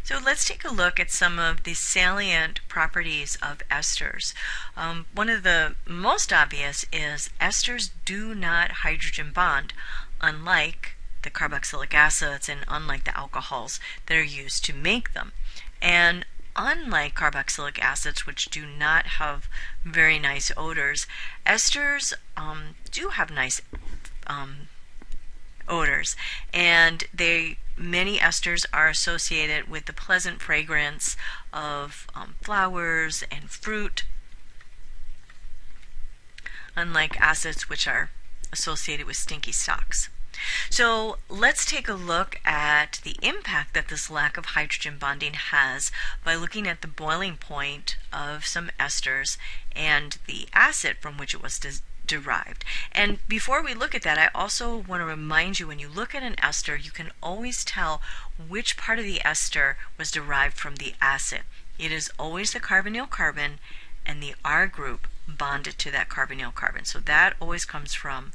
So let's take a look at some of the salient properties of esters. One of the most obvious is esters do not hydrogen bond, unlike the carboxylic acids and unlike the alcohols that are used to make them. And unlike carboxylic acids, which do not have very nice odors, esters do have nice odors, and many esters are associated with the pleasant fragrance of flowers and fruit, unlike acids which are associated with stinky socks. So let's take a look at the impact that this lack of hydrogen bonding has by looking at the boiling point of some esters and the acid from which it was derived. And before we look at that, I also want to remind you, when you look at an ester, you can always tell which part of the ester was derived from the acid. It is always the carbonyl carbon and the R group bonded to that carbonyl carbon. So that always comes from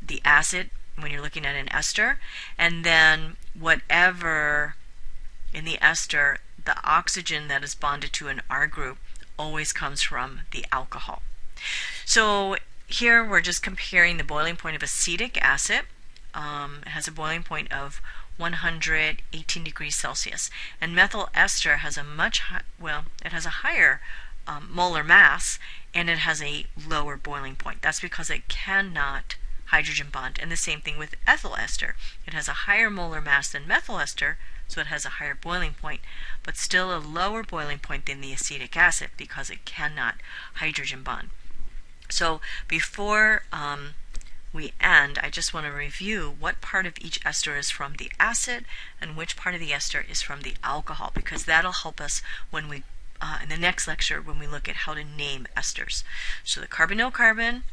the acid when you're looking at an ester, and then whatever in the ester, the oxygen that is bonded to an R group always comes from the alcohol. So here we're just comparing the boiling point of acetic acid. It has a boiling point of 118 degrees Celsius, and methyl ester has a it has a higher molar mass, and it has a lower boiling point. That's because it cannot hydrogen bond. And the same thing with ethyl ester. It has a higher molar mass than methyl ester, so it has a higher boiling point, but still a lower boiling point than the acetic acid because it cannot hydrogen bond. So before we end, I just want to review what part of each ester is from the acid and which part of the ester is from the alcohol, because that'll help us when we in the next lecture when we look at how to name esters. So the carbonyl carbon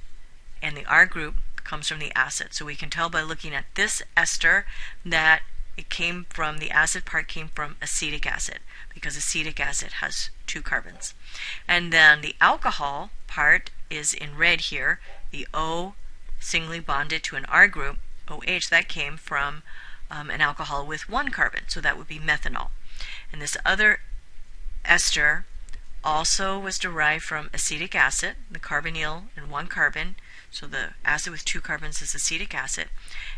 and the R group comes from the acid. So we can tell by looking at this ester that the acid part came from acetic acid, because acetic acid has 2 carbons. And then the alcohol part is in red here, the O singly bonded to an R group, OH, that came from an alcohol with 1 carbon, so that would be methanol. And this other ester also was derived from acetic acid, the carbonyl and 1 carbon, so the acid with 2 carbons is acetic acid,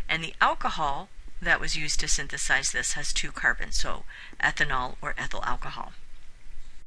and the alcohol that was used to synthesize this has 2 carbons, so ethanol or ethyl alcohol.